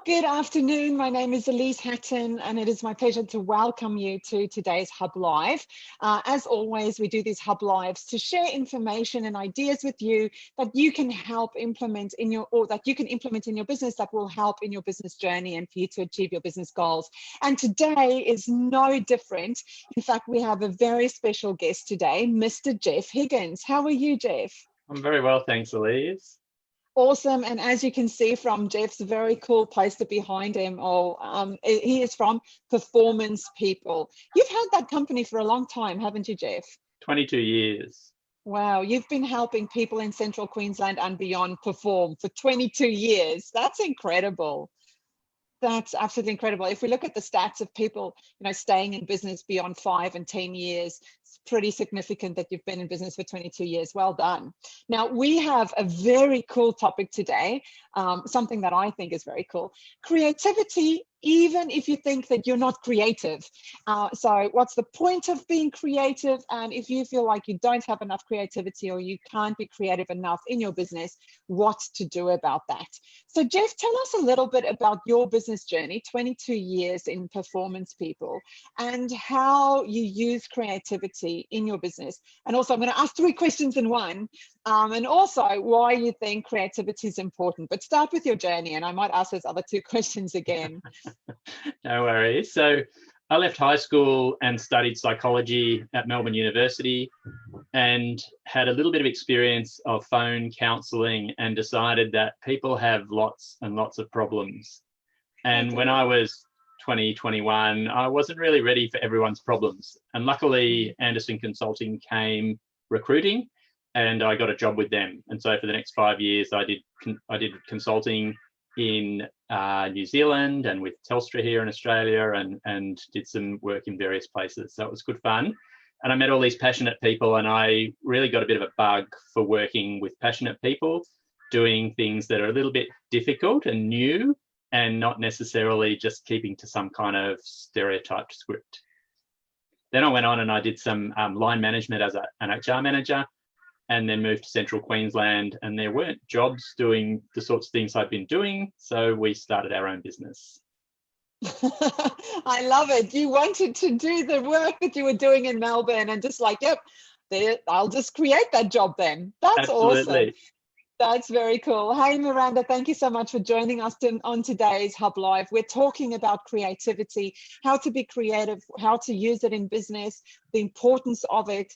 Good afternoon. My name is Elise Hatton, and it is my pleasure to welcome you to today's Hub Live. As always, we do these Hub Lives to share information and ideas with you that you can help implement in your, or that you can implement in your business that will help in your business journey and for you to achieve your business goals. And today is no different. In fact, we have a very special guest today, Mr. Geoff Higgins. How are you, Geoff? I'm very well, thanks, Elise. Awesome. And as you can see from Geoff's very cool poster behind him, he is from Performance People. You've had that company for a long time, haven't you, Geoff? 22 years. Wow, you've been helping people in Central Queensland and beyond perform for 22 years. That's incredible. That's absolutely incredible. If we look at the stats of people, staying in business beyond 5 and 10 years, it's pretty significant that you've been in business for 22 years. Well done. Now, we have a very cool topic today, something that I think is very cool. Creativity, even if you think that you're not creative. So what's the point of being creative? And if you feel like you don't have enough creativity or you can't be creative enough in your business, what to do about that? So Geoff, tell us a little bit about your business journey, 22 years in Performance People, and how you use creativity in your business. And also I'm going to ask 3 questions in one, and also why you think creativity is important. But start with your journey, and I might ask those other 2 questions again. No worries. So I left high school and studied psychology at Melbourne University and had a little bit of experience of phone counselling and decided that people have lots and lots of problems. And when I was 21, I wasn't really ready for everyone's problems. And luckily, Anderson Consulting came recruiting and I got a job with them. And so for the next 5 years, I did consulting in New Zealand and with Telstra here in Australia, and did some work in various places. So it was good fun. And I met all these passionate people, and I really got a bit of a bug for working with passionate people, doing things that are a little bit difficult and new, and not necessarily just keeping to some kind of stereotyped script. Then I went on and I did some line management as an HR manager, and then moved to Central Queensland, and there weren't jobs doing the sorts of things I'd been doing, so we started our own business. I love it. You wanted to do the work that you were doing in Melbourne and just like, yep, I'll just create that job then. That's Absolutely. Awesome. That's very cool. Hey, Miranda, thank you so much for joining us on today's Hub Live. We're talking about creativity, how to be creative, how to use it in business, the importance of it,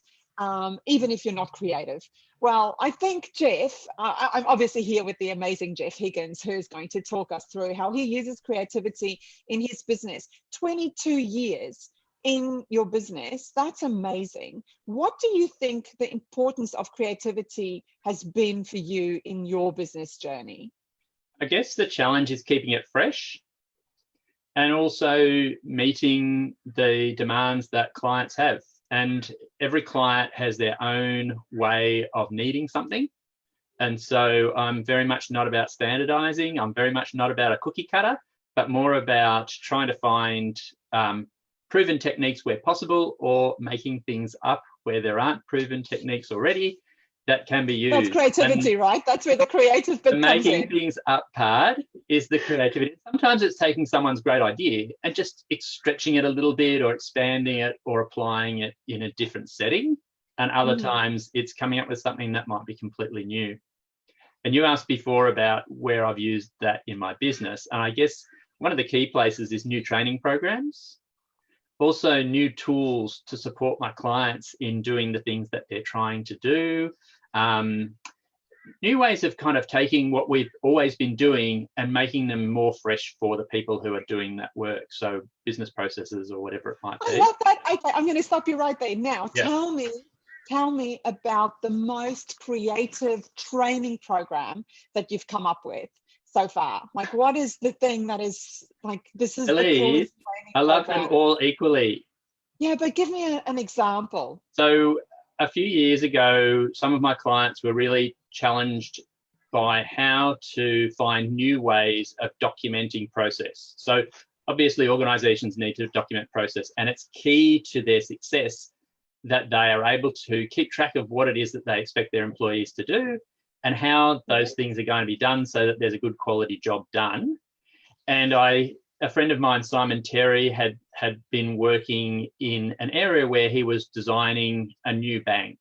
even if you're not creative. Well, I think Geoff, I'm obviously here with the amazing Geoff Higgins, who's going to talk us through how he uses creativity in his business. 22 years in your business, that's amazing. What do you think the importance of creativity has been for you in your business journey? I guess the challenge is keeping it fresh and also meeting the demands that clients have. And every client has their own way of needing something. And so I'm very much not about standardizing. I'm very much not about a cookie cutter, but more about trying to find proven techniques where possible, or making things up where there aren't proven techniques already that can be used. That's creativity, right? That's where the creative bit comes in. Making things up part is the creativity. Sometimes it's taking someone's great idea and just stretching it a little bit, or expanding it, or applying it in a different setting. And other times it's coming up with something that might be completely new. And you asked before about where I've used that in my business. And I guess one of the key places is new training programs. Also new tools to support my clients in doing the things that they're trying to do. New ways of kind of taking what we've always been doing and making them more fresh for the people who are doing that work. So business processes or whatever it might be. I love that. Okay, I'm going to stop you right there. Now, yeah. Tell me about the most creative training program that you've come up with so far. Like, what is the thing that is like, this is Elise, the coolest training I love program? them all equally. Yeah, but give me an example. So a few years ago, some of my clients were really challenged by how to find new ways of documenting process. So obviously organizations need to document process, and it's key to their success that they are able to keep track of what it is that they expect their employees to do and how those things are going to be done so that there's a good quality job done. And a friend of mine, Simon Terry, had been working in an area where he was designing a new bank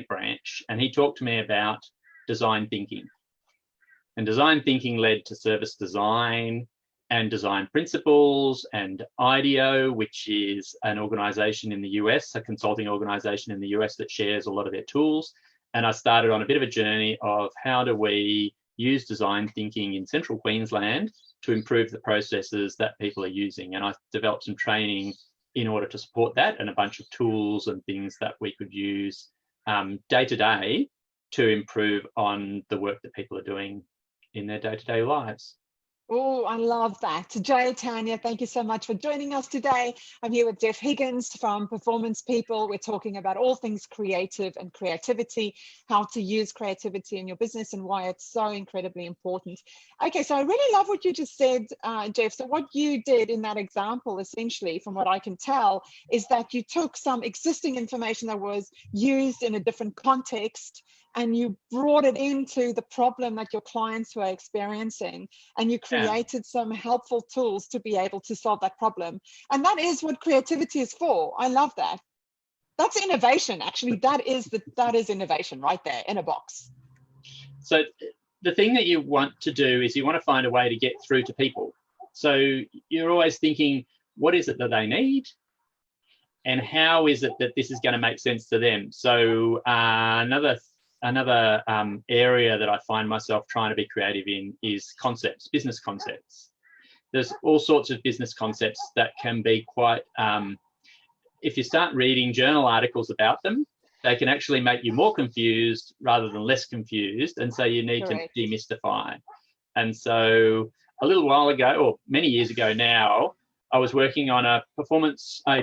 branch, and he talked to me about design thinking. And design thinking led to service design and design principles and IDEO, which is an organization in the US, a consulting organization in the US that shares a lot of their tools. And I started on a bit of a journey of how do we use design thinking in central Queensland to improve the processes that people are using. And I developed some training in order to support that, and a bunch of tools and things that we could use day to day to improve on the work that people are doing in their day-to-day lives. Oh, I love that. Jay, Tanya, thank you so much for joining us today. I'm here with Geoff Higgins from Performance People. We're talking about all things creative and creativity, how to use creativity in your business and why it's so incredibly important. Okay, so I really love what you just said, Geoff. So what you did in that example, essentially, from what I can tell, is that you took some existing information that was used in a different context and you brought it into the problem that your clients were experiencing, and you created some helpful tools to be able to solve that problem. And that is what creativity is for. I love that. That's innovation, actually. That is innovation right there in a box. So the thing that you want to do is you want to find a way to get through to people. So you're always thinking, what is it that they need? And how is it that this is going to make sense to them? So another area that I find myself trying to be creative in is concepts, business concepts. There's all sorts of business concepts that can be quite, if you start reading journal articles about them, they can actually make you more confused rather than less confused. And so you need to demystify. And so a little while ago, or many years ago now, I was working on a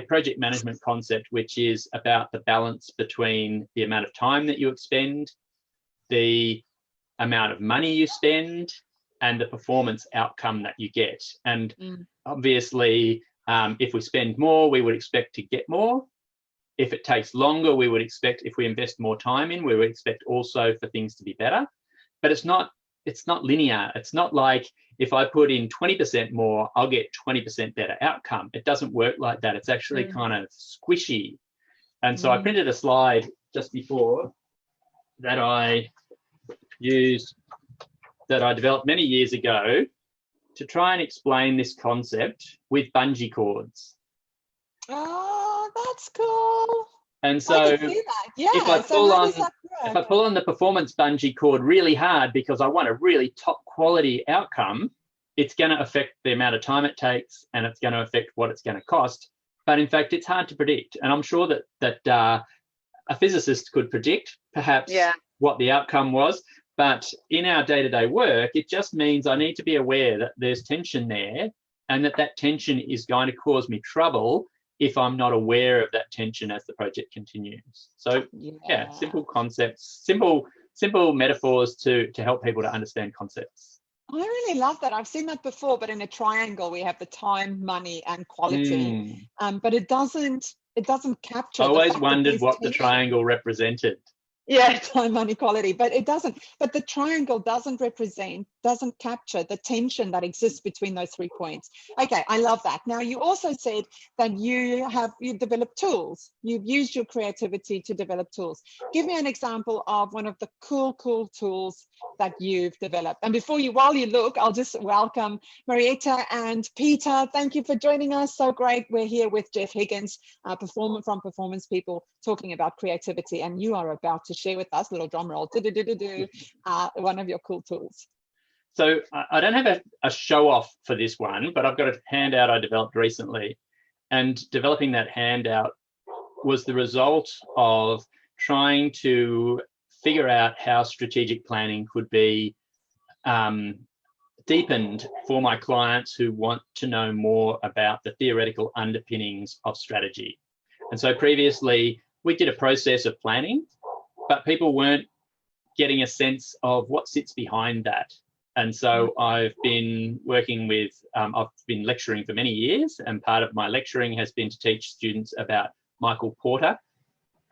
project management concept, which is about the balance between the amount of time that you expend, the amount of money you spend, and the performance outcome that you get. And obviously, if we spend more, we would expect to get more. If it takes longer, we would expect, if we invest more time in, we would expect also for things to be better. But it's not linear. It's not like if I put in 20% more, I'll get 20% better outcome. It doesn't work like that. It's actually kind of squishy. And so I printed a slide just before that I developed many years ago to try and explain this concept with bungee cords. Oh, that's cool. And so if I pull on the performance bungee cord really hard because I want a really top quality outcome, it's going to affect the amount of time it takes, and it's going to affect what it's going to cost. But in fact, it's hard to predict. And I'm sure that a physicist could predict perhaps what the outcome was. But in our day-to-day work, it just means I need to be aware that there's tension there, and that tension is going to cause me trouble if I'm not aware of that tension as the project continues. So simple concepts, simple metaphors to help people to understand concepts. I really love that. I've seen that before, but in a triangle, we have the time, money, and quality. But it doesn't capture. I always wondered what the triangle represented. Yeah, time, money, quality, but it doesn't. But the triangle doesn't capture the tension that exists between those 3 points. Okay, I love that. Now, you also said that you've developed tools. You've used your creativity to develop tools. Give me an example of one of the cool tools that you've developed. And while you look, I'll just welcome Marietta and Peter. Thank you for joining us. So great. We're here with Geoff Higgins, from Performance People, talking about creativity, and you are about to share with us, little drum roll, one of your cool tools. So I don't have a show off for this one, but I've got a handout I developed recently, and developing that handout was the result of trying to figure out how strategic planning could be deepened for my clients who want to know more about the theoretical underpinnings of strategy. And so previously we did a process of planning, but people weren't getting a sense of what sits behind that. And so I've been working with, I've been lecturing for many years, and part of my lecturing has been to teach students about Michael Porter,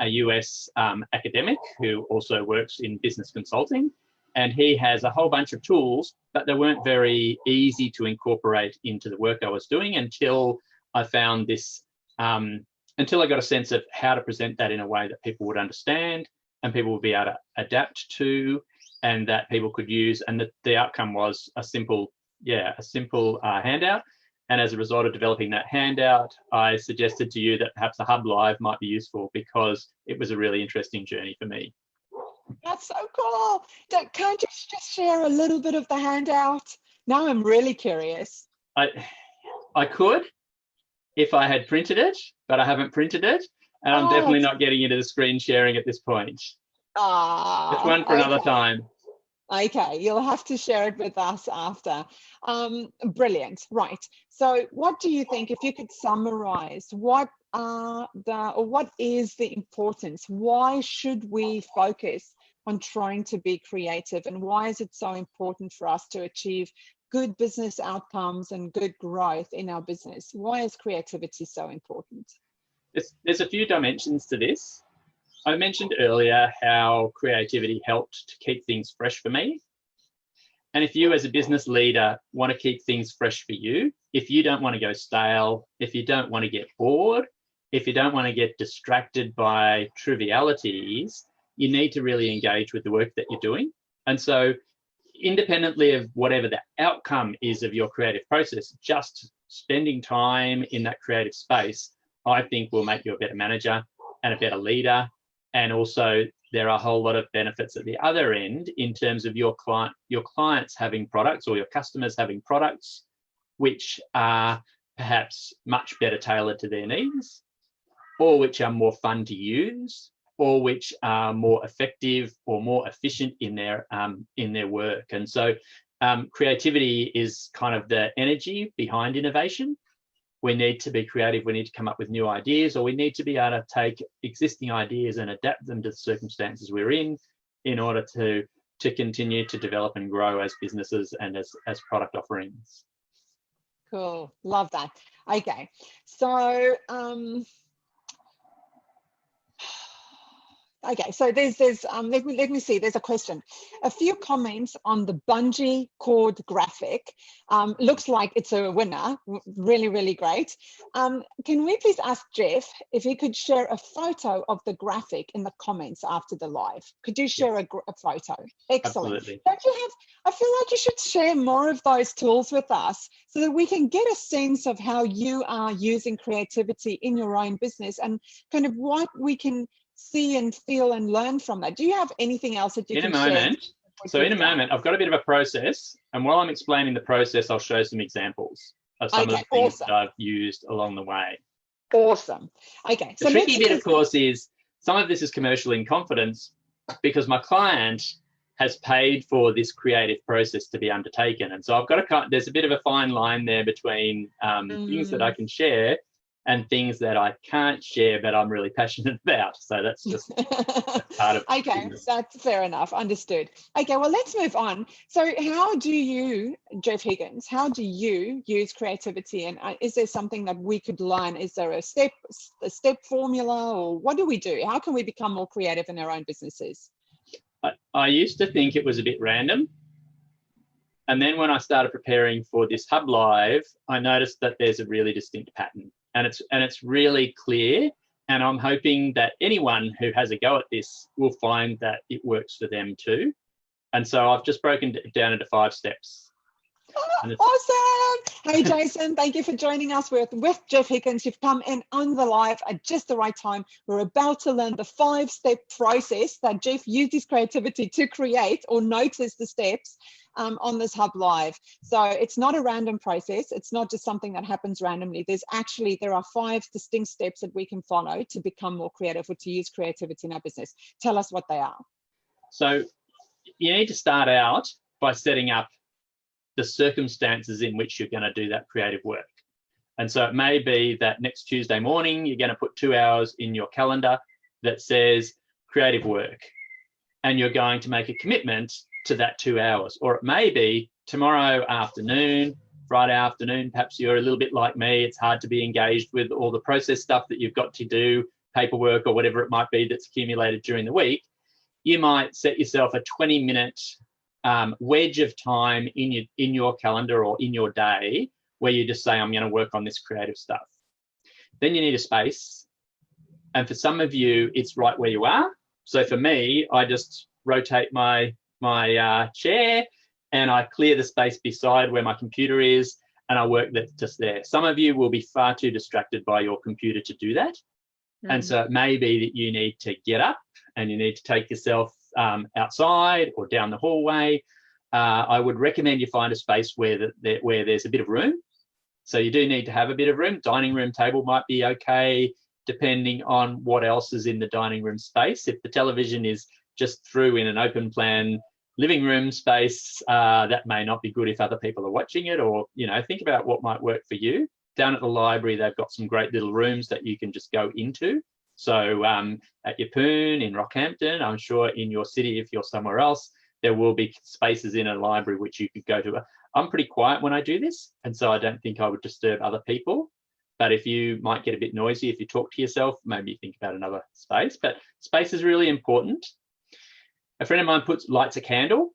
a US academic who also works in business consulting. And he has a whole bunch of tools, but they weren't very easy to incorporate into the work I was doing until I found this, until I got a sense of how to present that in a way that people would understand and people would be able to adapt to, and that people could use. And the outcome was a simple handout. And as a result of developing that handout, I suggested to you that perhaps a HubLive might be useful because it was a really interesting journey for me. That's so cool. Can't you just share a little bit of the handout? Now I'm really curious. I could if I had printed it, but I haven't printed it. And I'm definitely not getting into the screen sharing at this point. It's one for another time. Okay, you'll have to share it with us after. Brilliant. Right. So what do you think, if you could summarize, what is the importance? Why should we focus on trying to be creative, and why is it so important for us to achieve good business outcomes and good growth in our business? Why is creativity so important? There's a few dimensions to this. I mentioned earlier how creativity helped to keep things fresh for me. And if you as a business leader want to keep things fresh for you, if you don't want to go stale, if you don't want to get bored, if you don't want to get distracted by trivialities, you need to really engage with the work that you're doing. And so independently of whatever the outcome is of your creative process, just spending time in that creative space, I think will make you a better manager and a better leader. And also there are a whole lot of benefits at the other end in terms of your clients having products, or your customers having products which are perhaps much better tailored to their needs, or which are more fun to use, or which are more effective or more efficient in their work. And so creativity is kind of the energy behind innovation. We need to be creative, we need to come up with new ideas, or we need to be able to take existing ideas and adapt them to the circumstances we're in order to continue to develop and grow as businesses and as product offerings. Cool, love that. Okay, so okay, so there's let me see, there's a question. A few comments on the bungee cord graphic. Looks like it's a winner. Really, really great. Can we please ask Geoff if he could share a photo of the graphic in the comments after the live? Could you share a photo? Excellent. Absolutely. Don't you have, I feel like you should share more of those tools with us so that we can get a sense of how you are using creativity in your own business and kind of what we can see and feel and learn from that. Do you have anything else that you can share? So in a moment, I've got a bit of a process, and while I'm explaining the process, I'll show some examples of some of the things that I've used along the way. Awesome. Okay. The tricky bit, of course, is some of this is commercial in confidence because my client has paid for this creative process to be undertaken. And so I've got there's a bit of a fine line there between things that I can share and things that I can't share, but I'm really passionate about. So that's just part of okay, business. That's fair enough. Understood. Okay, well, let's move on. So how do you, Geoff Higgins, how do you use creativity? And is there something that we could learn? Is there a step formula, or what do we do? How can we become more creative in our own businesses? I used to think it was a bit random. And then when I started preparing for this HubLive, I noticed that there's a really distinct pattern. And it's really clear, and I'm hoping that anyone who has a go at this will find that it works for them too. And so I've just broken it down into 5 steps. Awesome. Hey, Jason, thank you for joining us with Geoff Higgins. You've come in on the live at just the right time. We're about to learn the 5-step process that Geoff used his creativity to create, or notice the steps on this HubLive. So it's not a random process. It's not just something that happens randomly. There are 5 distinct steps that we can follow to become more creative, or to use creativity in our business. Tell us what they are. So you need to start out by setting up the circumstances in which you're going to do that creative work. And so it may be that next Tuesday morning, you're going to put 2 hours in your calendar that says creative work, and you're going to make a commitment to that 2 hours. Or it may be tomorrow afternoon, Friday afternoon, perhaps you're a little bit like me. It's hard to be engaged with all the process stuff that you've got to do, paperwork or whatever it might be that's accumulated during the week. You might set yourself a 20-minute wedge of time in your calendar or in your day where you just say, I'm going to work on this creative stuff. Then you need a space. And for some of you, it's right where you are. So for me, I just rotate my chair and I clear the space beside where my computer is, and I work just there. Some of you will be far too distracted by your computer to do that. And so it may be that you need to get up and you need to take yourself outside or down the hallway. I would recommend you find a space where there's a bit of room. So you do need to have a bit of room. Dining room table might be okay, depending on what else is in the dining room space. If the television is just through in an open plan living room space, that may not be good if other people are watching it, or, think about what might work for you. Down at the library, they've got some great little rooms that you can just go into. So at Yeppoon, in Rockhampton, I'm sure in your city, if you're somewhere else, there will be spaces in a library which you could go to. I'm pretty quiet when I do this, and so I don't think I would disturb other people. But if you might get a bit noisy, if you talk to yourself, maybe think about another space. But space is really important. A friend of mine lights a candle.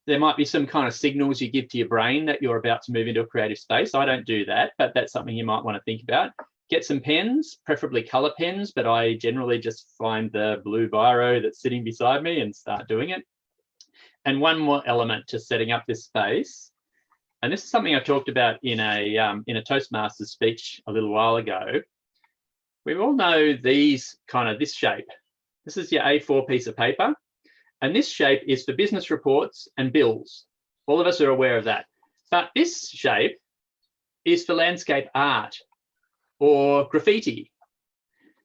There might be some kind of signals you give to your brain that you're about to move into a creative space. I don't do that, but that's something you might want to think about. Get some pens, preferably color pens, but I generally just find the blue biro that's sitting beside me and start doing it. And one more element to setting up this space, and this is something I talked about in a Toastmasters speech a little while ago. We all know this shape. This is your A4 piece of paper. And this shape is for business reports and bills. All of us are aware of that. But this shape is for landscape art or graffiti.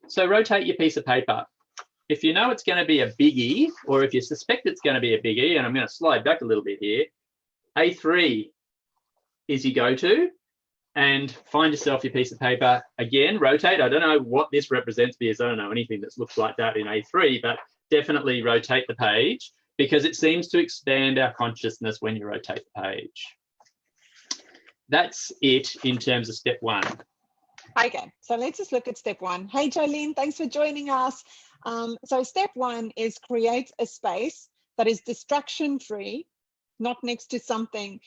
So rotate your piece of paper. If you know it's going to be a biggie, or if you suspect it's going to be a biggie, and I'm going to slide back a little bit here, A3 is your go-to, and find yourself your piece of paper. Again, rotate. I don't know what this represents because I don't know anything that looks like that in A3, but definitely rotate the page because it seems to expand our consciousness when you rotate the page. That's it in terms of step one. Okay, so let's just look at step one. Hey, Jolene, thanks for joining us. So step one is create a space that is distraction-free, not next to something.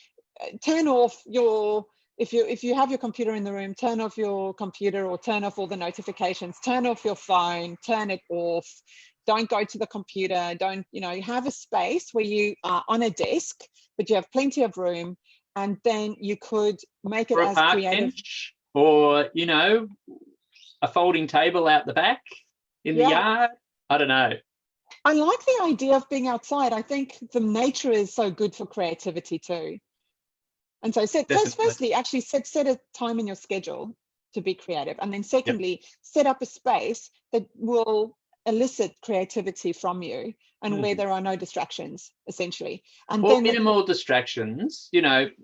Turn off your, if you have your computer in the room, turn off your computer or turn off all the notifications, turn off your phone, turn it off. Don't go to the computer. Don't, have a space where you are on a desk, but you have plenty of room, and then you could make it as creative. Bench, or, a folding table out the back in the yard. I don't know. I like the idea of being outside. I think the nature is so good for creativity too. And so firstly, actually set a time in your schedule to be creative. And then secondly, set up a space that will elicit creativity from you and where there are no distractions, essentially. And or then minimal distractions, Don't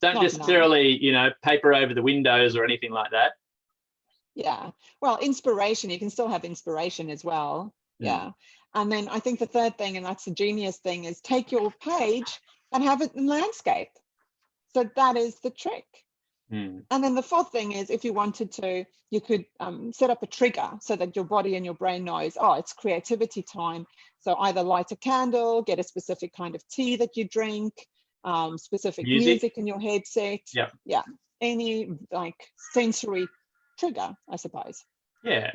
necessarily, paper over the windows or anything like that. Yeah. Well, inspiration, you can still have inspiration as well. Yeah. And then I think the third thing, and that's the genius thing, is take your page and have it in landscape. So that is the trick. And then the fourth thing is, if you wanted to, you could set up a trigger so that your body and your brain knows, oh, it's creativity time. So either light a candle, get a specific kind of tea that you drink, specific music in your headset. Yeah. Any sensory trigger, I suppose. Yeah.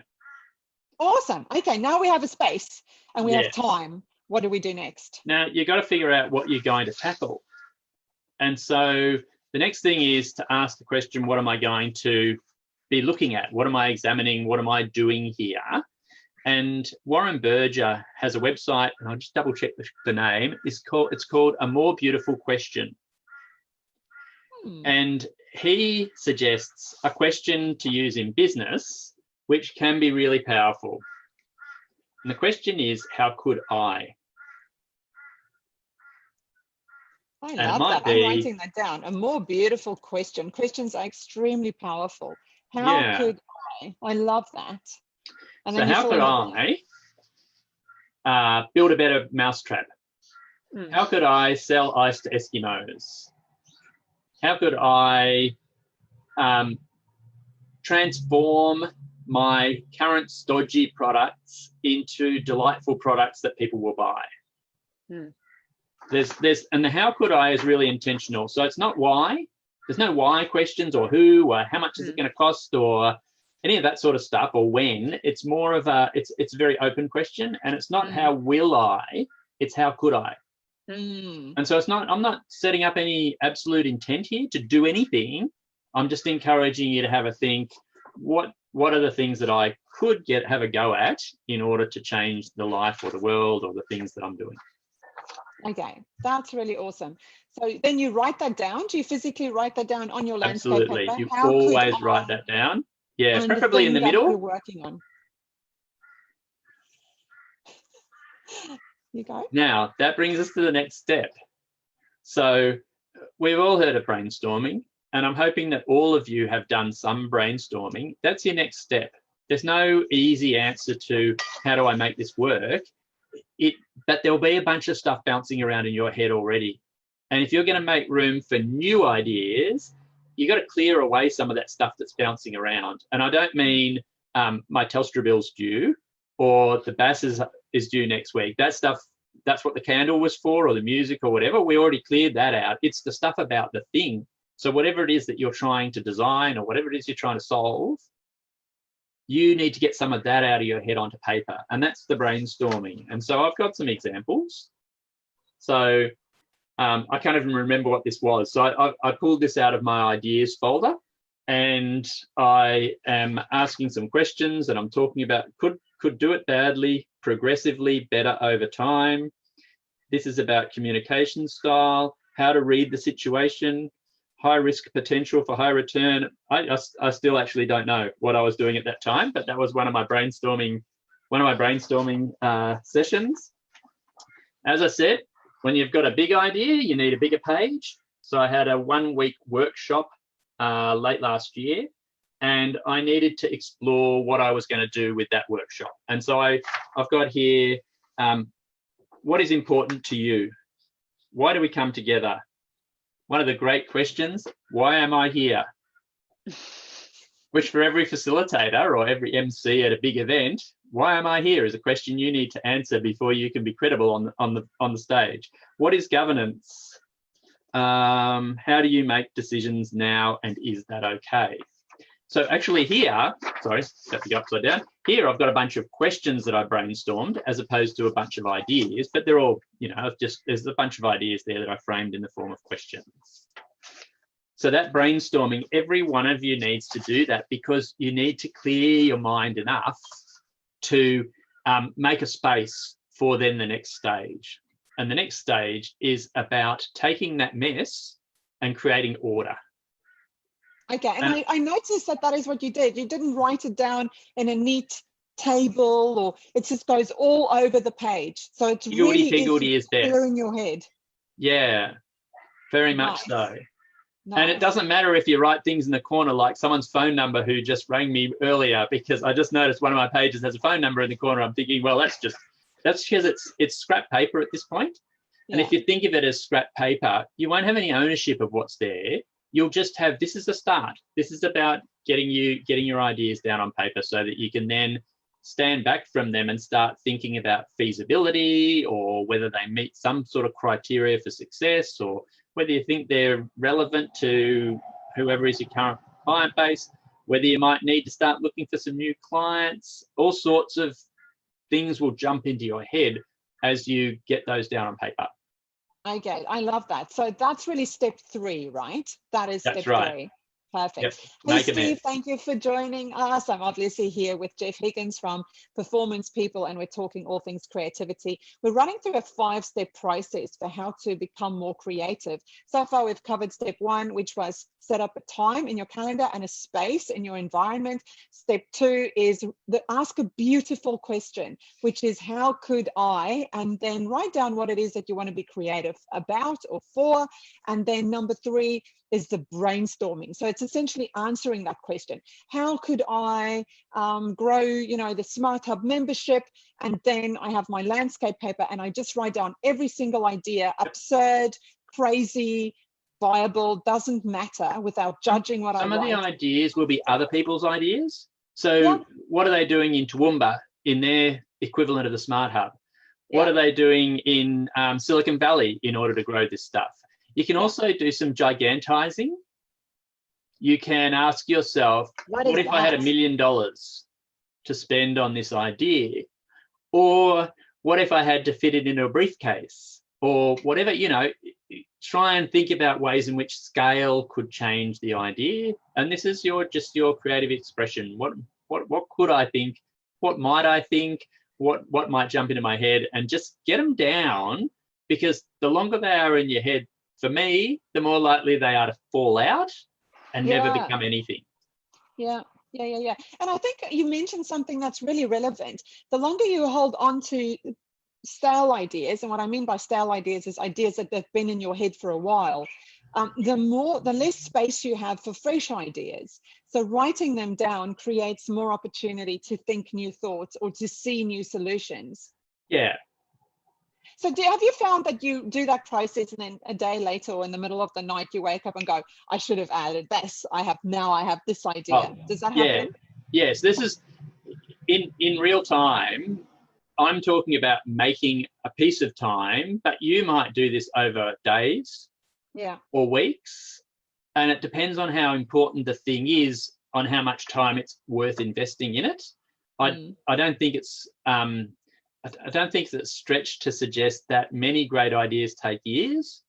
Awesome. Okay, now we have a space and we have time. What do we do next? Now you got to figure out what you're going to tackle. And so the next thing is to ask the question, what am I going to be looking at? What am I examining? What am I doing here? And Warren Berger has a website, and I'll just double check the name. It's called A More Beautiful Question. And he suggests a question to use in business, which can be really powerful. And the question is, how could I? I love that. I'm writing that down. A more beautiful question. Questions are extremely powerful. How could I? I love that. And so how could I build a better mousetrap? How could I sell ice to Eskimos? How could I transform my current stodgy products into delightful products that people will buy? And the how could I is really intentional. So it's not why. There's no why questions or who or how much is it going to cost or any of that sort of stuff or when. It's more of it's a very open question, and it's not how will I, it's how could I. And so I'm not setting up any absolute intent here to do anything. I'm just encouraging you to have a think, what are the things that I could have a go at in order to change the life or the world or the things that I'm doing. Okay, that's really awesome. So then you write that down. Do you physically write that down on your landscape paper? Absolutely. You always write that down. Yeah, preferably in the middle. You're working on. You go. Now, that brings us to the next step. So we've all heard of brainstorming, and I'm hoping that all of you have done some brainstorming. That's your next step. There's no easy answer to how do I make this work? But there'll be a bunch of stuff bouncing around in your head already. And if you're going to make room for new ideas, you got to clear away some of that stuff that's bouncing around. And I don't mean my Telstra bill's due or the bass is due next week. That stuff, that's what the candle was for, or the music or whatever. We already cleared that out. It's the stuff about the thing. So whatever it is that you're trying to design or whatever it is you're trying to solve, you need to get some of that out of your head onto paper. And that's the brainstorming. And so I've got some examples. So I can't even remember what this was. So I pulled this out of my ideas folder, and I am asking some questions, and I'm talking about could do it badly, progressively, better over time. This is about communication style, how to read the situation, high risk potential for high return. I still actually don't know what I was doing at that time, but that was one of my brainstorming sessions. As I said, when you've got a big idea, you need a bigger page. So I had a 1-week workshop late last year, and I needed to explore what I was going to do with that workshop. And so I've got here, what is important to you? Why do we come together? One of the great questions, why am I here? Which for every facilitator or every MC at a big event, why am I here is a question you need to answer before you can be credible on the stage. What is governance? How do you make decisions now, and is that okay? So actually here, sorry, set the upside down. Here I've got a bunch of questions that I brainstormed as opposed to a bunch of ideas, but they're all, there's a bunch of ideas there that I framed in the form of questions. So that brainstorming, every one of you needs to do that, because you need to clear your mind enough to make a space for then the next stage. And the next stage is about taking that mess and creating order. Okay, and I noticed that is what you did. You didn't write it down in a neat table, or it just goes all over the page. So it's really easy clear in your head. Yeah, very much so. Nice. And it doesn't matter if you write things in the corner, like someone's phone number who just rang me earlier, because I just noticed one of my pages has a phone number in the corner. I'm thinking, well, that's because it's scrap paper at this point. Yeah. And if you think of it as scrap paper, you won't have any ownership of what's there. You'll just have, this is a start. This is about getting your ideas down on paper so that you can then stand back from them and start thinking about feasibility, or whether they meet some sort of criteria for success, or whether you think they're relevant to whoever is your current client base, whether you might need to start looking for some new clients. All sorts of things will jump into your head as you get those down on paper. Okay, I love that. So that's really step 3, right? That is step 3. Perfect. Yep. Hey, Steve, thank you for joining us. I'm obviously here with Geoff Higgins from Performance People, and we're talking all things creativity. We're running through a 5-step process for how to become more creative. So far, we've covered step 1, which was set up a time in your calendar and a space in your environment. Step 2 is ask a beautiful question, which is how could I, and then write down what it is that you want to be creative about or for. And then number 3 is the brainstorming. So it's essentially answering that question. How could I grow, the Smart Hub membership? And then I have my landscape paper, and I just write down every single idea, absurd, crazy, viable, doesn't matter, without judging what I write. Some of the ideas will be other people's ideas. So what are they doing in Toowoomba in their equivalent of the Smart Hub? What are they doing in Silicon Valley in order to grow this stuff? You can also do some gigantizing. You can ask yourself, what if I had $1 million to spend on this idea? Or what if I had to fit it into a briefcase? Or whatever, you know, try and think about ways in which scale could change the idea. And this is just your creative expression. What could I think? What might I think? What might jump into my head? And just get them down, because the longer they are in your head, for me, the more likely they are to fall out and never become anything. Yeah. And I think you mentioned something that's really relevant. The longer you hold on to stale ideas, and what I mean by stale ideas is ideas that have been in your head for a while, the less space you have for fresh ideas. So writing them down creates more opportunity to think new thoughts or to see new solutions. Yeah. So have you found that you do that process and then a day later or in the middle of the night you wake up and go, I should have added this, I have this idea? Does that happen? Yes, this is in real time. I'm talking about making a piece of time, but you might do this over days or weeks. And it depends on how important the thing is, on how much time it's worth investing in it. I don't think it's a stretch to suggest that many great ideas take years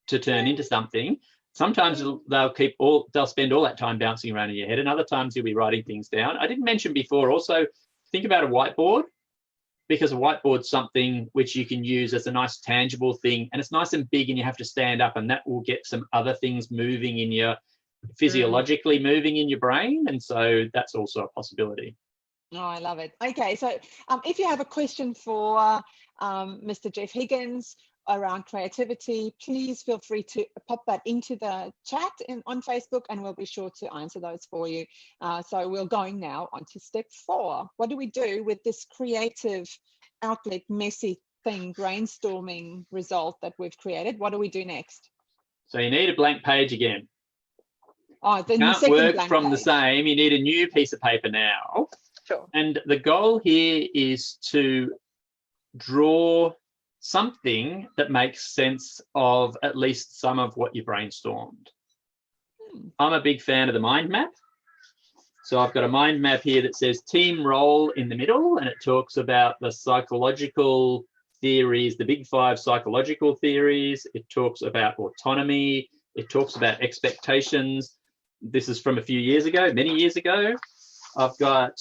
to turn into something. Sometimes they'll spend all that time bouncing around in your head, and other times you'll be writing things down. I didn't mention before also, think about a whiteboard, because a whiteboard's something which you can use as a nice tangible thing, and it's nice and big, and you have to stand up, and that will get some other things moving in your, physiologically moving in your brain, and so that's also a possibility. Oh, I love it. Okay, so if you have a question for Mr. Geoff Higgins around creativity, please feel free to pop that into the chat on Facebook, and we'll be sure to answer those for you. So we're going now on to step 4. What do we do with this creative outlet, messy thing, brainstorming result that we've created? What do we do next? So you need a blank page again. Oh, then you can't work from the same. You need a new piece of paper now. Sure. And the goal here is to draw something that makes sense of at least some of what you brainstormed. I'm a big fan of the mind map. So I've got a mind map here that says team role in the middle, and it talks about the psychological theories, the big 5 psychological theories. It talks about autonomy. It talks about expectations. This is from a few years ago, many years ago. I've got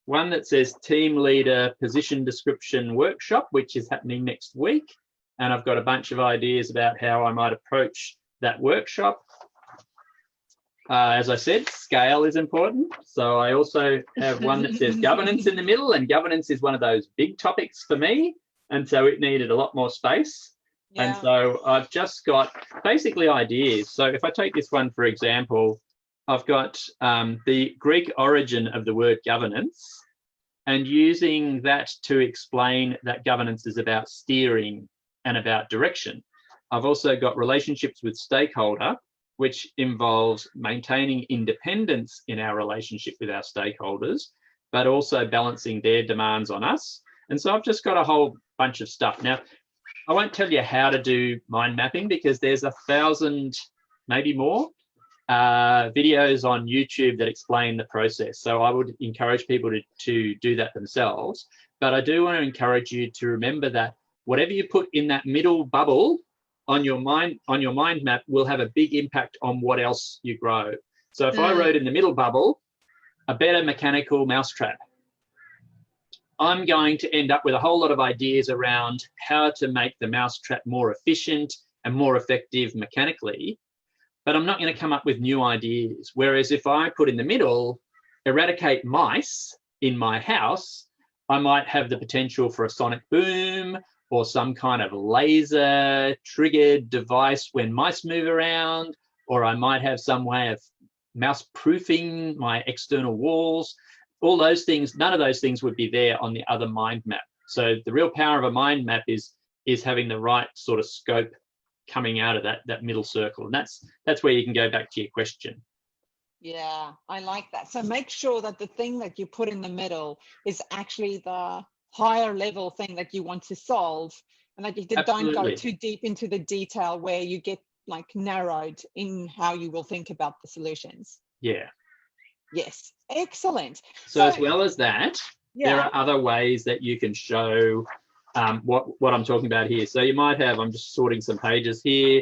one that says team leader position description workshop, which is happening next week. And I've got a bunch of ideas about how I might approach that workshop. As I said, scale is important. So I also have one that says governance in the middle, and governance is one of those big topics for me. And so it needed a lot more space. Yeah. And so I've just got basically ideas. So if I take this one, for example, I've got the Greek origin of the word governance, and using that to explain that governance is about steering and about direction. I've also got relationships with stakeholder, which involves maintaining independence in our relationship with our stakeholders, but also balancing their demands on us. And so I've just got a whole bunch of stuff. Now, I won't tell you how to do mind mapping, because there's 1,000, maybe more, videos on YouTube that explain the process. So I would encourage people to do that themselves. But I do want to encourage you to remember that whatever you put in that middle bubble on your mind map will have a big impact on what else you grow. So if I wrote in the middle bubble, a better mechanical mousetrap, I'm going to end up with a whole lot of ideas around how to make the mousetrap more efficient and more effective mechanically, but I'm not going to come up with new ideas. Whereas if I put in the middle, eradicate mice in my house, I might have the potential for a sonic boom or some kind of laser triggered device when mice move around, or I might have some way of mouse proofing my external walls. All those things, none of those things would be there on the other mind map. So the real power of a mind map is having the right sort of scope coming out of that middle circle. And that's where you can go back to your question. Yeah, I like that. So make sure that the thing that you put in the middle is actually the higher level thing that you want to solve, and that you don't go Absolutely. too deep into the detail where you get like narrowed in how you will think about the solutions. Yeah. Yes, excellent. So as well as that, there yeah, are other ways that you can show what I'm talking about here. So you might have, I'm just sorting some pages here.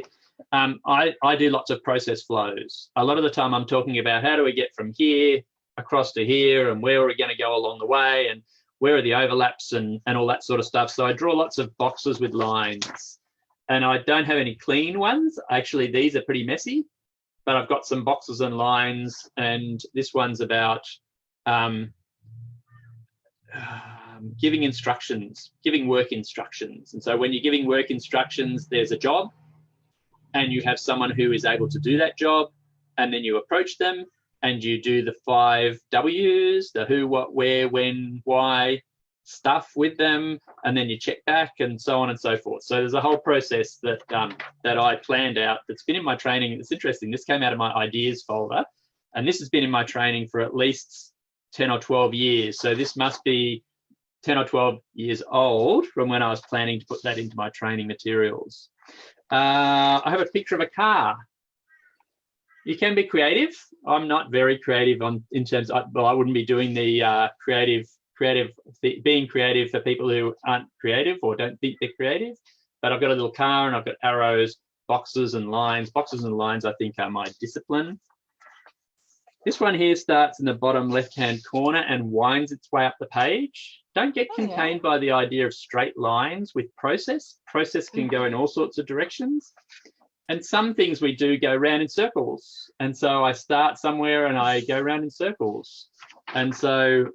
I do lots of process flows. A lot of the time I'm talking about how do we get from here across to here, and where are we going to go along the way, and where are the overlaps and all that sort of stuff. So I draw lots of boxes with lines, and I don't have any clean ones. Actually, these are pretty messy, but I've got some boxes and lines, and this one's about giving instructions, giving work instructions. And so when you're giving work instructions, there's a job, and you have someone who is able to do that job, and then you approach them and you do the 5 W's, the who, what, where, when, why stuff with them, and then you check back, and so on and so forth. So there's a whole process that that I planned out that's been in my training. It's interesting, this came out of my ideas folder, and this has been in my training for at least 10 or 12 years. So this must be 10 or 12 years old from when I was planning to put that into my training materials. I have a picture of a car. You can be creative. I'm not very creative in terms of, well, I wouldn't be doing the being creative for people who aren't creative or don't think they're creative. But I've got a little car, and I've got arrows, boxes and lines. Boxes and lines, I think, are my discipline. This one here starts in the bottom left-hand corner and winds its way up the page. Don't get contained by the idea of straight lines with process. Process can go in all sorts of directions. And some things we do go round in circles. And so I start somewhere and I go round in circles. And so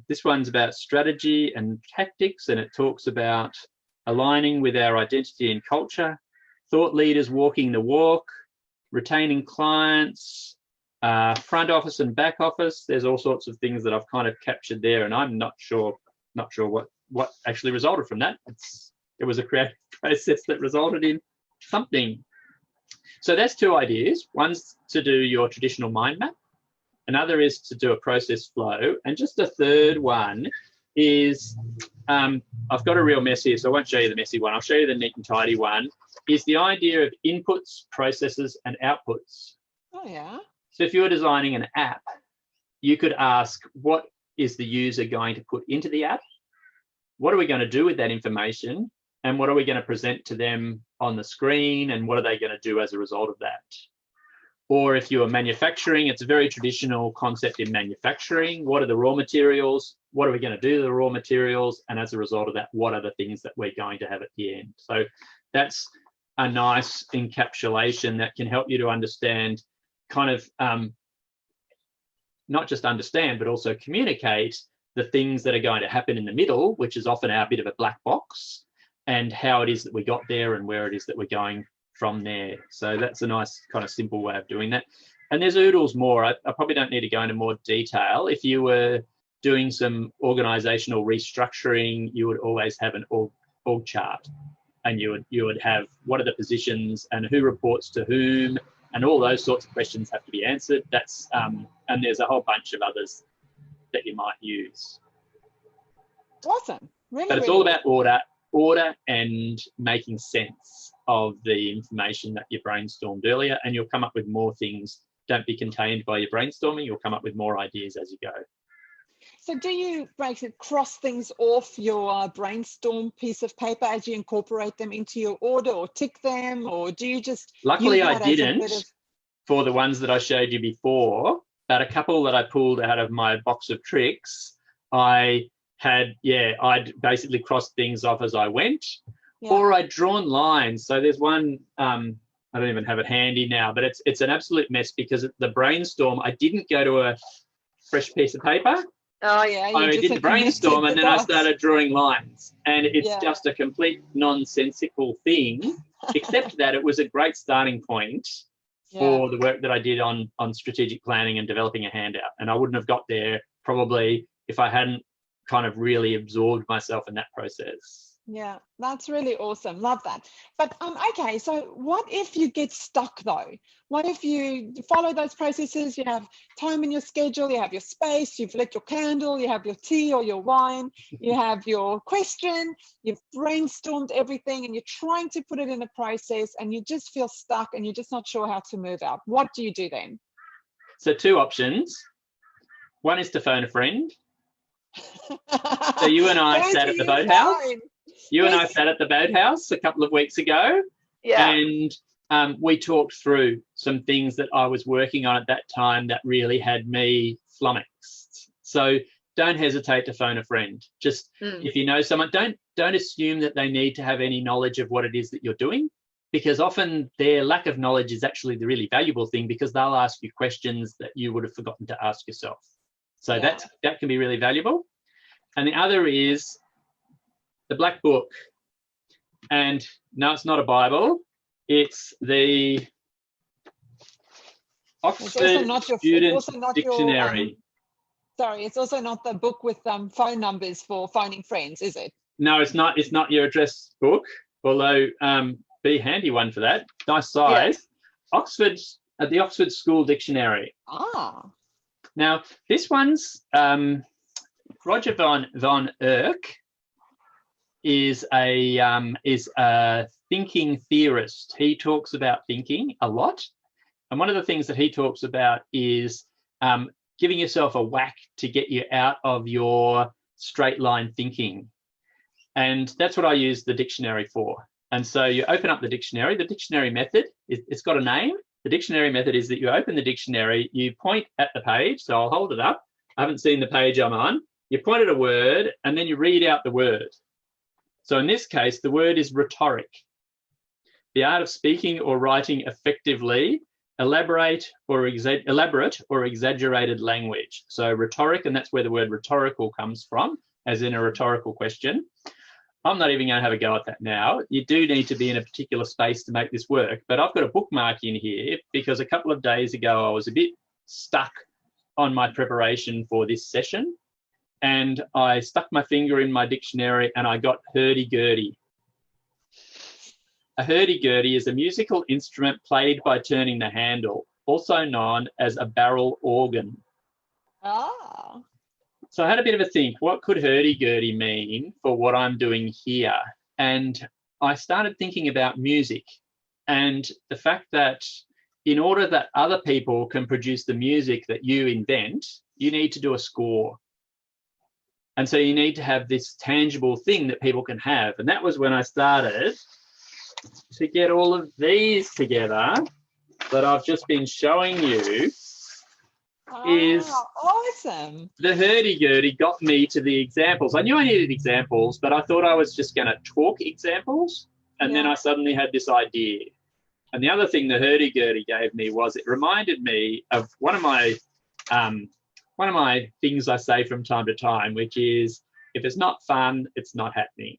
this one's about strategy and tactics, and it talks about aligning with our identity and culture, thought leaders walking the walk, retaining clients, front office and back office. There's all sorts of things that I've kind of captured there, and I'm not sure what actually resulted from that. It was a creative process that resulted in something. So that's 2 ideas. One's to do your traditional mind map. Another is to do a process flow. And just a third one is, I've got a real mess here, so I won't show you the messy one. I'll show you the neat and tidy one, is the idea of inputs, processes, and outputs. Oh, yeah. So if you're designing an app, you could ask, what is the user going to put into the app? What are we going to do with that information? And what are we going to present to them on the screen? And what are they going to do as a result of that? Or if you're manufacturing, it's a very traditional concept in manufacturing. What are the raw materials? What are we going to do to the raw materials? And as a result of that, what are the things that we're going to have at the end? So that's a nice encapsulation that can help you to understand, kind of not just understand, but also communicate the things that are going to happen in the middle, which is often our bit of a black box, and how it is that we got there and where it is that we're going from there. So that's a nice kind of simple way of doing that. And there's oodles more. I probably don't need to go into more detail. If you were doing some organizational restructuring, you would always have an org chart, and you would have what are the positions and who reports to whom, and all those sorts of questions have to be answered. That's and there's a whole bunch of others that you might use. Awesome. Really, but it's all about order and making sense of the information that you brainstormed earlier, and you'll come up with more things. Don't be contained by your brainstorming. You'll come up with more ideas as you go. So do you cross things off your brainstorm piece of paper as you incorporate them into your order, or tick them, or do you just... Luckily, I didn't for the ones that I showed you before, but a couple that I pulled out of my box of tricks, I'd basically crossed things off as I went, or I'd drawn lines. So there's one, I don't even have it handy now, but it's an absolute mess because the brainstorm, I didn't go to a fresh piece of paper. Oh, yeah. I did the brainstorm and then I started drawing lines, and it's just a complete nonsensical thing, except that it was a great starting point for the work that I did on strategic planning and developing a handout. And I wouldn't have got there probably if I hadn't kind of really absorbed myself in that process. Yeah, that's really awesome. Love that. But okay, so what if you get stuck though? What if you follow those processes? You have time in your schedule, you have your space, you've lit your candle, you have your tea or your wine, you have your question, you've brainstormed everything, and you're trying to put it in a process, and you just feel stuck, and you're just not sure how to move out. What do you do then? So two options. One is to phone a friend. So you and I sat at the boathouse. You and I sat at the boathouse a couple of weeks ago, and we talked through some things that I was working on at that time that really had me flummoxed. So don't hesitate to phone a friend. Just if you know someone, don't assume that they need to have any knowledge of what it is that you're doing, because often their lack of knowledge is actually the really valuable thing, because they'll ask you questions that you would have forgotten to ask yourself. So that can be really valuable. And the other is the Black Book. And no, it's not a Bible. It's the Oxford Student Dictionary. Sorry, it's also not the book with phone numbers for phoning friends, is it? No, it's not. It's not your address book, although be a handy one for that. Nice size. Yeah. The Oxford School Dictionary. Ah. Now, this one's Roger von Erck is a thinking theorist. He talks about thinking a lot, and one of the things that he talks about is giving yourself a whack to get you out of your straight line thinking, and that's what I use the dictionary for. And so you open up the dictionary. The dictionary method, it's got a name. The dictionary method is that you open the dictionary, you point at the page. So I'll hold it up. I haven't seen the page I'm on. You point at a word, and then you read out the word. So in this case, the word is rhetoric. The art of speaking or writing effectively, elaborate or exaggerated language. So rhetoric, and that's where the word rhetorical comes from, as in a rhetorical question. I'm not even going to have a go at that now. You do need to be in a particular space to make this work, but I've got a bookmark in here because a couple of days ago I was a bit stuck on my preparation for this session, and I stuck my finger in my dictionary and I got hurdy-gurdy. A hurdy-gurdy is a musical instrument played by turning the handle, also known as a barrel organ. Ah. So I had a bit of a think, what could hurdy-gurdy mean for what I'm doing here? And I started thinking about music and the fact that in order that other people can produce the music that you invent, you need to do a score. And so you need to have this tangible thing that people can have. And that was when I started to get all of these together that I've just been showing you. Is awesome. The hurdy-gurdy got me to the examples. I knew I needed examples, but I thought I was just going to talk examples, and then I suddenly had this idea. And the other thing the hurdy-gurdy gave me was it reminded me of one of my things I say from time to time, which is, if it's not fun, it's not happening.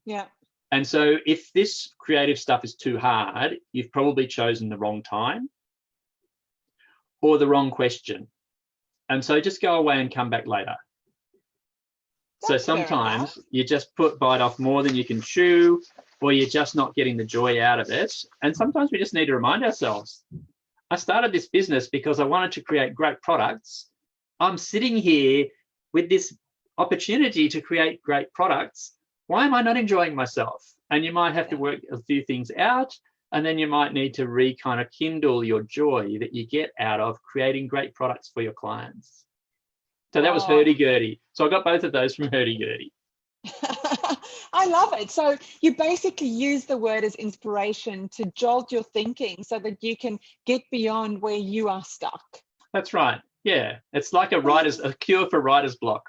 Yeah. And so if this creative stuff is too hard, you've probably chosen the wrong time or the wrong question. And so just go away and come back later. So sometimes you just bite off more than you can chew, or you're just not getting the joy out of it. And sometimes we just need to remind ourselves, I started this business because I wanted to create great products. I'm sitting here with this opportunity to create great products. Why am I not enjoying myself? And you might have to work a few things out, and then you might need to kind of kindle your joy that you get out of creating great products for your clients. So that was hurdy-gurdy. So I got both of those from hurdy-gurdy. I love it. So you basically use the word as inspiration to jolt your thinking so that you can get beyond where you are stuck. That's right. Yeah. It's like a cure for writer's block.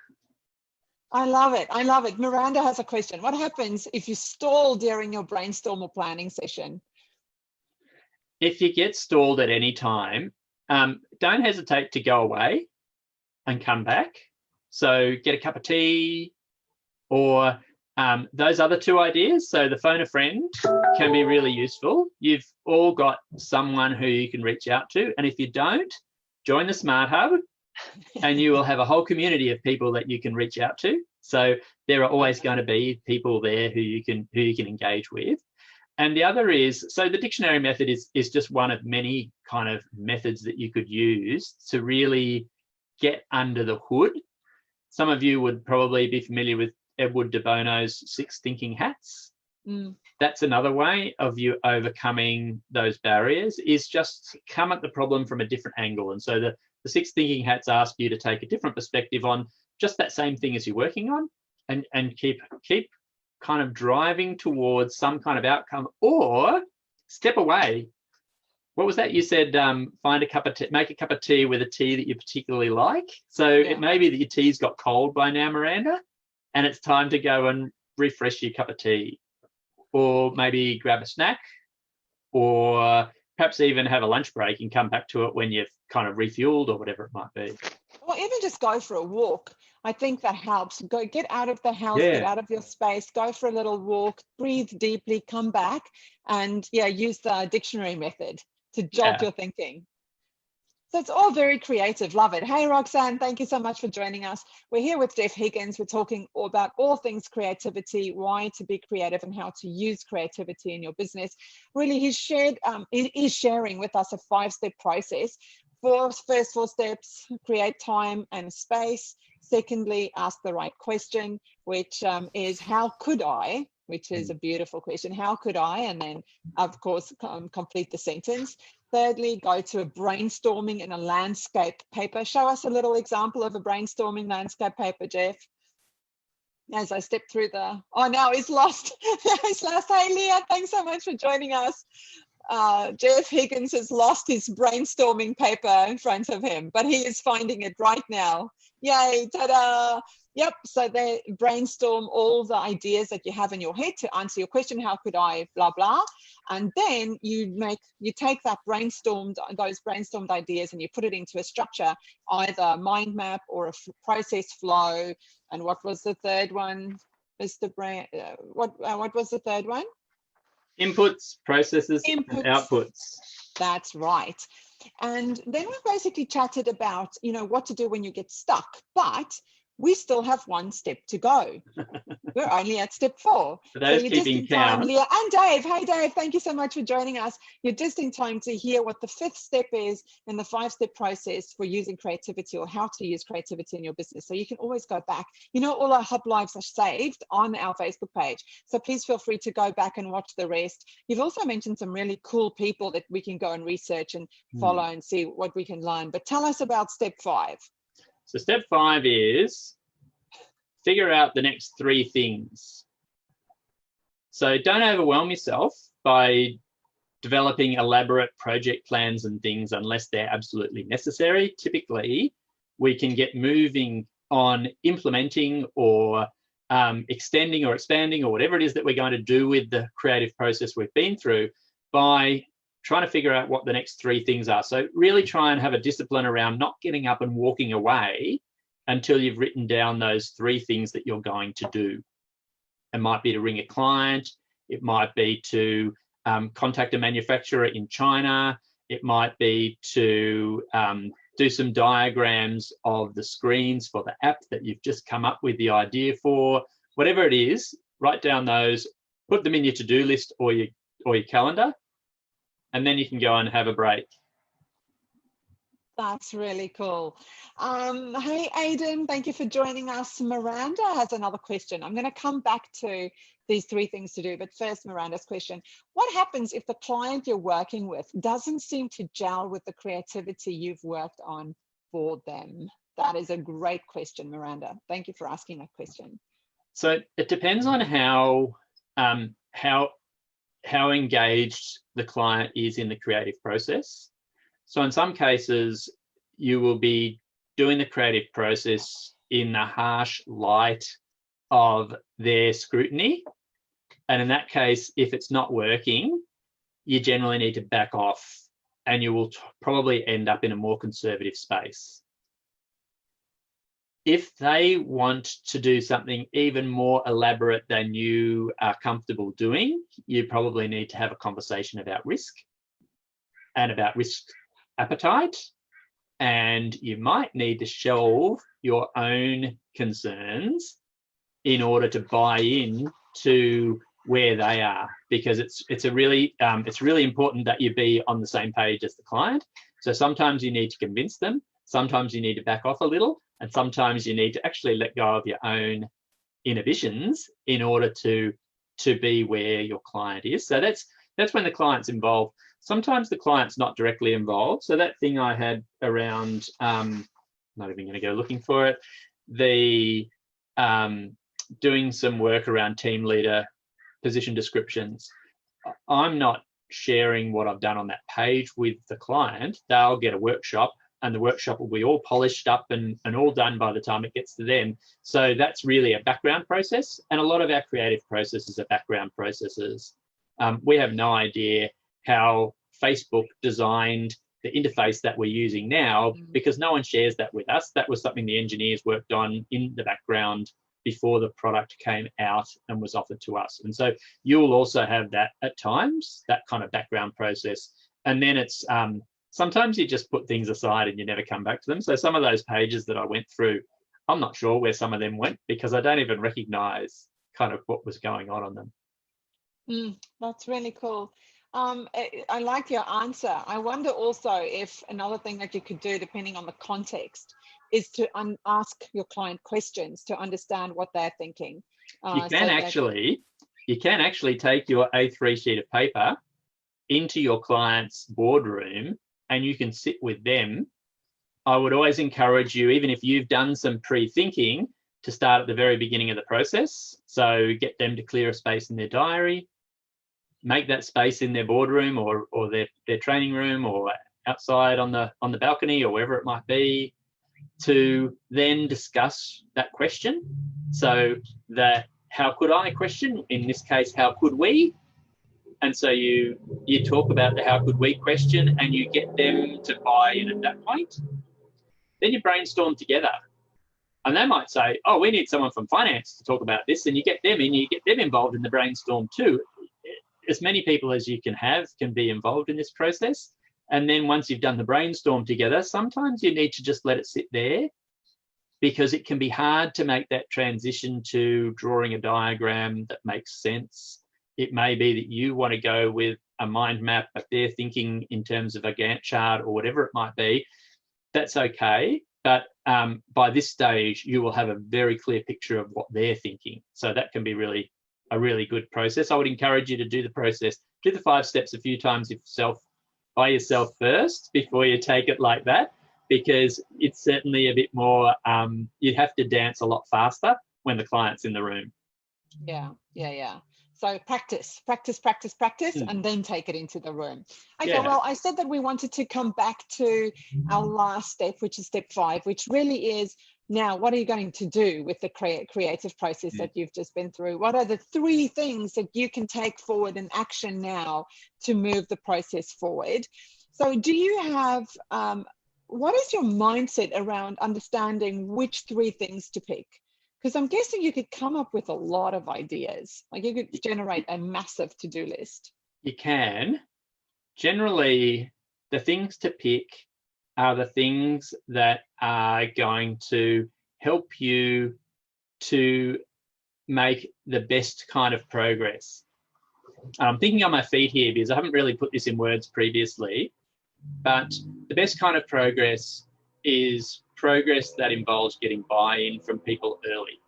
I love it. I love it. Miranda has a question. What happens if you stall during your brainstorm or planning session? If you get stalled at any time, don't hesitate to go away and come back. So get a cup of tea, or those other two ideas. So the phone a friend can be really useful. You've all got someone who you can reach out to. And if you don't, join the Smart Hub. and you will have a whole community of people that you can reach out to. So there are always going to be people there who you can engage with. And the other is, so the dictionary method is just one of many kind of methods that you could use to really get under the hood. Some of you would probably be familiar with Edward de Bono's 6 thinking hats. That's another way of you overcoming those barriers, is just come at the problem from a different angle. And so the 6 thinking hats ask you to take a different perspective on just that same thing as you're working on, and keep kind of driving towards some kind of outcome, or step away. What was that you said? Find a cup of tea, make a cup of tea with a tea that you particularly like. So it may be that your tea's got cold by now, Miranda, and it's time to go and refresh your cup of tea, or maybe grab a snack, or perhaps even have a lunch break and come back to it when you've kind of refueled, or whatever it might be. Or even just go for a walk. I think that helps. Go, get out of the house, get out of your space, go for a little walk, breathe deeply, come back, and use the dictionary method to jolt your thinking. So it's all very creative. Love it. Hey, Roxanne, thank you so much for joining us. We're here with Geoff Higgins. We're talking about all things creativity, why to be creative, and how to use creativity in your business. Really, he's sharing with us a 5-step process. First 4 steps: create time and space. Secondly, ask the right question, which is how could I, which is a beautiful question. How could I? And then, of course, complete the sentence. Thirdly, go to a brainstorming in a landscape paper. Show us a little example of a brainstorming landscape paper, Geoff. As I step through the, now he's lost. He's lost. Hey, Leah, thanks so much for joining us. Geoff Higgins has lost his brainstorming paper in front of him, but he is finding it right now. Yay, ta-da. Yep, so they brainstorm all the ideas that you have in your head to answer your question, how could I, blah, blah. And then you take those brainstormed ideas and you put it into a structure, either a mind map or a process flow. And what was the third one, Mr. what was the third one? Inputs, processes, and outputs. That's right. And then we basically chatted about, what to do when you get stuck, but we still have 1 step to go. We're only at step 4. For those keeping count. Leah and Dave. Hey, Dave, thank you so much for joining us. You're just in time to hear what the 5th step is in the 5-step process for using creativity, or how to use creativity in your business. So you can always go back. All our HubLives are saved on our Facebook page. So please feel free to go back and watch the rest. You've also mentioned some really cool people that we can go and research and follow and see what we can learn. But tell us about step 5. So step 5 is figure out the next 3 things. So don't overwhelm yourself by developing elaborate project plans and things unless they're absolutely necessary. Typically, we can get moving on implementing or extending or expanding or whatever it is that we're going to do with the creative process we've been through by trying to figure out what the next 3 things are. So really try and have a discipline around not getting up and walking away until you've written down those 3 things that you're going to do. It might be to ring a client. It might be to contact a manufacturer in China. It might be to do some diagrams of the screens for the app that you've just come up with the idea for. Whatever it is, write down those, put them in your to-do list or your calendar, and then you can go and have a break. That's really cool. Hey, Aidan, thank you for joining us. Miranda has another question. I'm going to come back to these 3 things to do, but first, Miranda's question. What happens if the client you're working with doesn't seem to gel with the creativity you've worked on for them? That is a great question, Miranda. Thank you for asking that question. So it depends on how engaged the client is in the creative process. So in some cases, you will be doing the creative process in the harsh light of their scrutiny. And in that case, if it's not working, you generally need to back off and you will probably end up in a more conservative space. If they want to do something even more elaborate than you are comfortable doing, you probably need to have a conversation about risk and about risk appetite. and you might need to shelve your own concerns in order to buy in to where they are, because it's really important that you be on the same page as the client. So sometimes you need to convince them, sometimes you need to back off a little, and sometimes you need to actually let go of your own inhibitions in order to be where your client is. So that's when the client's involved. Sometimes the client's not directly involved. So that thing I had around, not even going to go looking for it, the doing some work around team leader position descriptions. I'm not sharing what I've done on that page with the client. They'll get a workshop, and the workshop will be all polished up and all done by the time it gets to them. So that's really a background process, and a lot of our creative processes are background processes. We have no idea how Facebook designed the interface that we're using now, because no one shares that with us. That was something the engineers worked on in the background before the product came out and was offered to us. And so you'll also have that at times, that kind of background process. And then it's sometimes you just put things aside and you never come back to them. So some of those pages that I went through, I'm not sure where some of them went, because I don't even recognize kind of what was going on them. That's really cool. I like your answer. I wonder also if another thing that you could do, depending on the context, is to ask your client questions to understand what they're thinking. You can actually take your A3 sheet of paper into your client's boardroom and you can sit with them. I would always encourage you, even if you've done some pre-thinking, to start at the very beginning of the process. So get them to clear a space in their diary, make that space in their boardroom or their training room or outside on the balcony or wherever it might be, to then discuss that question. So the how could I question, in this case, how could we? And so you talk about the how could we question and you get them to buy in at that point. Then you brainstorm together. And they might say, oh, we need someone from finance to talk about this. And you get them in, you get them involved in the brainstorm too. As many people as you can have can be involved in this process. And then once you've done the brainstorm together, sometimes you need to just let it sit there, because it can be hard to make that transition to drawing a diagram that makes sense. It may be that you want to go with a mind map, but they're thinking in terms of a Gantt chart or whatever it might be. That's okay. But by this stage, you will have a very clear picture of what they're thinking. So that can be a really good process. I would encourage you to do the process, do the 5 steps a few times by yourself first before you take it like that, because it's certainly a bit more, you'd have to dance a lot faster when the client's in the room. Yeah. So practice, and then take it into the room. Okay, Yeah. Well, I said that we wanted to come back to our last step, which is step 5, which really is, now, what are you going to do with the creative process that you've just been through? What are the 3 things that you can take forward in action now to move the process forward? So do you have, what is your mindset around understanding which 3 things to pick? Because I'm guessing you could come up with a lot of ideas. Like you could generate a massive to-do list. You can. Generally, the things to pick are the things that are going to help you to make the best kind of progress. I'm thinking on my feet here because I haven't really put this in words previously, but the best kind of progress is progress that involves getting buy-in from people early.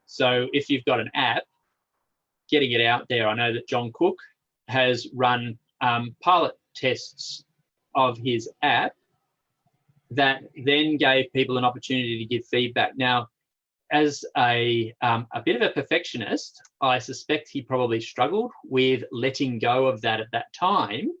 So if you've got an app, getting it out there. I know that John Cook has run pilot tests of his app that then gave people an opportunity to give feedback. Now, as a bit of a perfectionist, I suspect he probably struggled with letting go of that at that time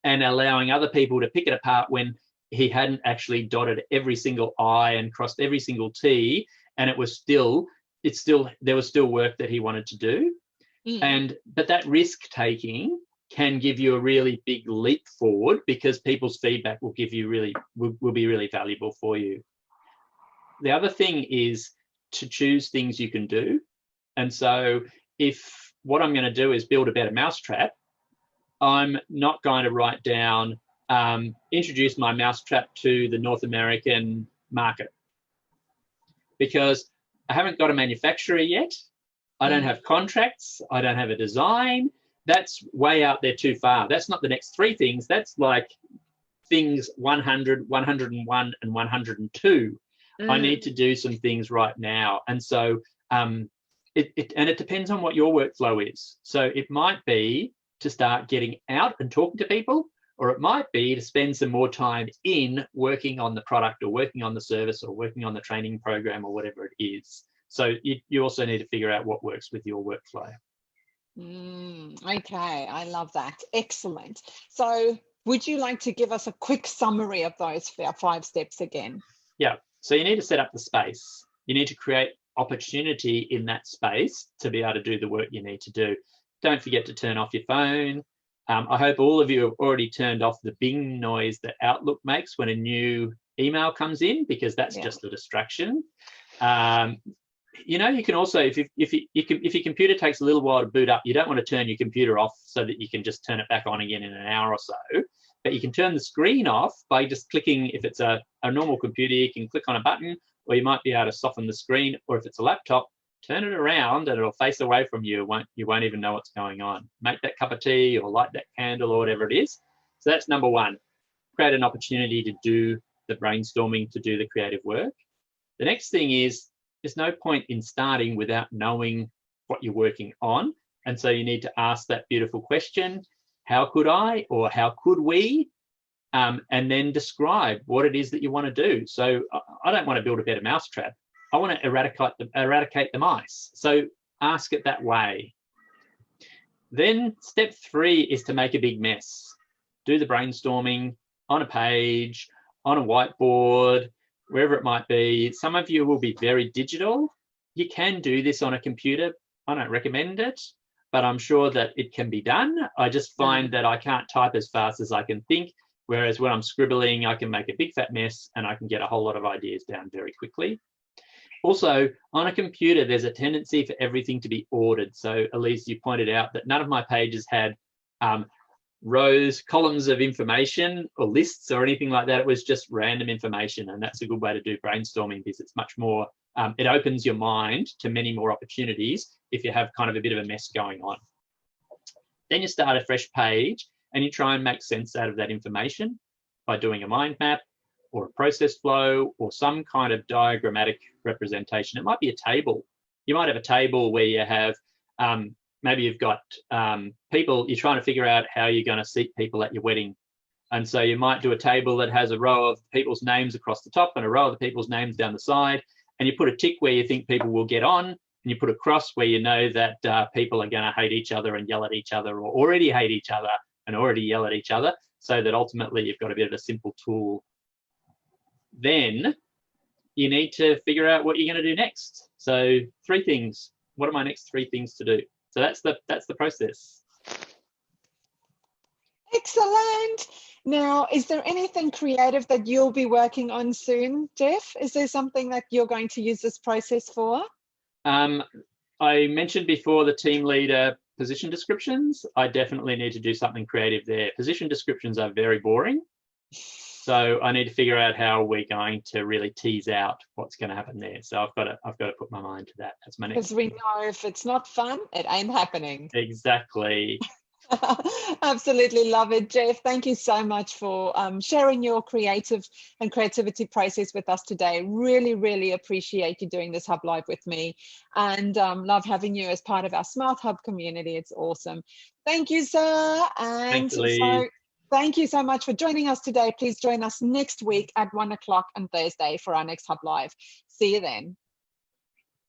and allowing other people to pick it apart when he hadn't actually dotted every single I and crossed every single T, and there was still work that he wanted to do. But that risk taking can give you a really big leap forward, because people's feedback will be really valuable for you. The other thing is to choose things you can do. And so if what I'm going to do is build a better mousetrap, I'm not going to write down introduce my mousetrap to the North American market, because I haven't got a manufacturer yet. I don't have contracts. I don't have a design. That's way out there too far. That's not the next three things. That's like things 100, 101, and 102. I need to do some things right now. And so it depends on what your workflow is. So it might be to start getting out and talking to people, or it might be to spend some more time in working on the product or working on the service or working on the training program or whatever it is. So you also need to figure out what works with your workflow. Okay, I love that. Excellent. So would you like to give us a quick summary of those 5 steps again? Yeah. So you need to set up the space. You need to create opportunity in that space to be able to do the work you need to do. Don't forget to turn off your phone. I hope all of you have already turned off the bing noise that Outlook makes when a new email comes in, because that's just a distraction. You know, you can also, if your computer takes a little while to boot up, you don't want to turn your computer off so that you can just turn it back on again in an hour or so. But you can turn the screen off by just clicking. If it's a normal computer, you can click on a button, or you might be able to soften the screen. Or if it's a laptop, turn it around and it'll face away from you. You won't even know what's going on. Make that cup of tea or light that candle or whatever it is. So that's number one. Create an opportunity to do the brainstorming, to do the creative work. The next thing is, there's no point in starting without knowing what you're working on. And so you need to ask that beautiful question, how could I, or how could we? And then describe what it is that you want to do. So I don't want to build a better mousetrap. I want to eradicate the mice. So ask it that way. Then step 3 is to make a big mess. Do the brainstorming on a page, on a whiteboard, wherever it might be. Some of you will be very digital. You can do this on a computer. I don't recommend it, but I'm sure that it can be done. I just find that I can't type as fast as I can think, whereas when I'm scribbling, I can make a big fat mess and I can get a whole lot of ideas down very quickly. Also, on a computer, there's a tendency for everything to be ordered. So Elise, you pointed out that none of my pages had rows, columns of information or lists or anything like that. It was just random information. And that's a good way to do brainstorming, because it's much more, it opens your mind to many more opportunities if you have kind of a bit of a mess going on. Then you start a fresh page and you try and make sense out of that information by doing a mind map or a process flow or some kind of diagrammatic representation. It might be a table. You might have a table where you have, maybe you've got people, you're trying to figure out how you're going to seat people at your wedding. And so you might do a table that has a row of people's names across the top and a row of the people's names down the side. And you put a tick where you think people will get on, and you put a cross where you know that people are going to hate each other and yell at each other, or already hate each other and already yell at each other, so that ultimately you've got a bit of a simple tool. Then you need to figure out what you're going to do next. So 3 things. What are my next 3 things to do? So that's the process. Excellent. Now, is there anything creative that you'll be working on soon, Geoff? Is there something that you're going to use this process for? I mentioned before the team leader position descriptions. I definitely need to do something creative there. Position descriptions are very boring. So I need to figure out how we're going to really tease out what's going to happen there. So I've got to put my mind to that. That's my next. Because we know if it's not fun, it ain't happening. Exactly. Absolutely love it, Geoff. Thank you so much for sharing your creativity process with us today. Really, really appreciate you doing this HubLive with me, and love having you as part of our Smart Hub community. It's awesome. Thank you, sir. And so thank you so much for joining us today. Please join us next week at 1 o'clock on Thursday for our next HubLive. See you then.